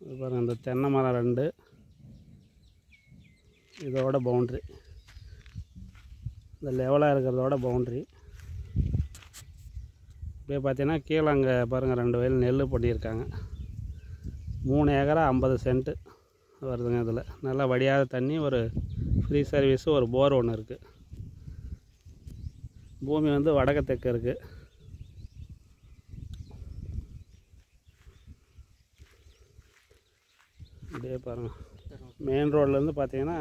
இது பாருங்கள், இந்த தென்னை மரம் 2 இதோட பவுண்ட்ரி, இந்த லெவலாக இருக்கிறதோட பவுண்ட்ரி. இப்படியே பார்த்தீங்கன்னா கீழே அங்கே பாருங்கள் 2 வயல் நெல் பண்ணியிருக்காங்க. 3 ஏக்கரா 50 சென்ட்டு வருதுங்க. இதில் நல்லா வடியாத தண்ணி, ஒரு ஃப்ரீ சர்வீஸு, ஒரு போர் ஒன்று இருக்குது. பூமி வந்து வடக்கு தெற்கு இருக்குது. அப்படியே பாருங்கள், மெயின் ரோட்லேருந்து பார்த்தீங்கன்னா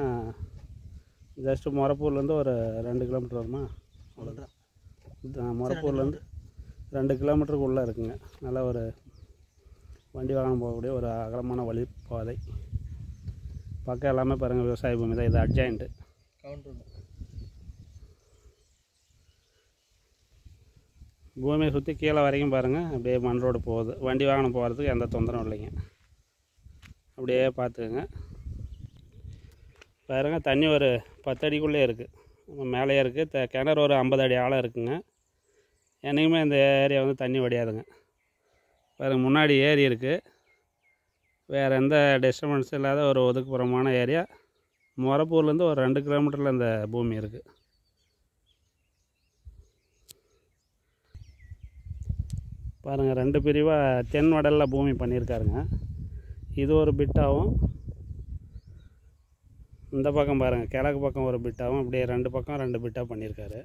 ஜஸ்ட்டு மொரப்பூர்லேருந்து ஒரு 2 கிலோமீட்டர் வருமா, அவ்வளோதான். மொரப்பூர்லேருந்து 2 கிலோமீட்டருக்கு உள்ளே இருக்குங்க. நல்லா ஒரு வண்டி வாகனம் போகக்கூடிய ஒரு அகலமான வழிப்பாதை. பக்கம் எல்லாமே பாருங்கள் விவசாய பூமி தான். இது அட்ஜாயிண்ட்டு பூமியை சுற்றி கீழே வரைக்கும் பாருங்கள். அப்படியே மண் ரோடு போகுது. வண்டி வாகனம் போகிறதுக்கு எந்த தொந்தரவும் இல்லைங்க. அப்படியே பார்த்துக்கோங்க. பாருங்க, தண்ணி ஒரு 10 அடிக்குள்ளே இருக்குது, மேலேயே இருக்குது. கிணறு ஒரு 50 அடி ஆழம் இருக்குங்க. என்றைக்குமே இந்த ஏரியா வந்து தண்ணி வடியாதுங்க. பாருங்கள், முன்னாடி ஏரி இருக்குது. வேறு எந்த டிஸ்டர்பன்ஸும் இல்லாத ஒரு ஒதுக்குப்புறமான ஏரியா. மொரப்பூர்லேருந்து ஒரு 2 கிலோமீட்டரில் இந்த பூமி இருக்குது. பாருங்கள், 2 பிரிவாக தென் வடலில் பூமி பண்ணியிருக்காருங்க. இது ஒரு பிட்டாகவும், இந்த பக்கம் பாருங்கள் கிழக்கு பக்கம் ஒரு பிட்டாகவும், அப்படியே 2 பக்கம் 2 பிட்டாக பண்ணியிருக்காரு.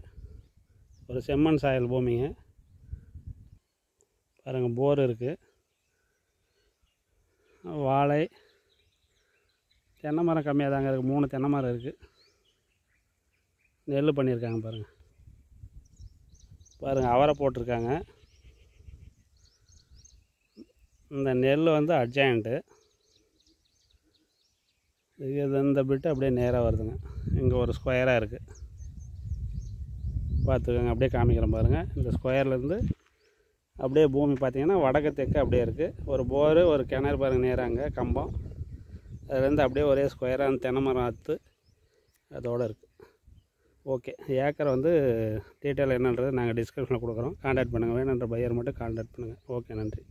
ஒரு செம்மண் சாயல் பூமிங்க. பாருங்கள், போர் இருக்குது. வாழை, தென்னை மரம் கம்மியாக தாங்க இருக்குது. 3 தென்னை மரம் இருக்குது. நெல் பண்ணியிருக்காங்க பாருங்கள். பாருங்கள், அவரை போட்டிருக்காங்க. இந்த நெல் வந்து அட்ஜாயிண்ட்டு. இது இந்த பிட்டு அப்படியே நேராக வருதுங்க. இங்கே ஒரு ஸ்கொயராக இருக்குது, பார்த்துக்கோங்க. அப்படியே காமிக்கிறேன் பாருங்கள். இந்த ஸ்கொயர்லேருந்து அப்படியே பூமி பார்த்திங்கன்னா வடக்கு தெற்கு அப்படியே இருக்குது. ஒரு போரு, ஒரு கிணறு பாருங்கள் நேராங்க கம்பம். அதுலேருந்து அப்படியே ஒரே ஸ்கொயராக அந்த தென்னை மரம் அறுத்து அதோடு இருக்குது. ஓகே, ஏக்கர் வந்து டீட்டெயில் என்னன்றது நாங்கள் டிஸ்கிரிப்ஷனில் கொடுக்குறோம். கான்டாக்ட் பண்ணுங்கள். வேணுன்ற பையர் மட்டும் கான்டாக்ட் பண்ணுங்கள். ஓகே, நன்றி.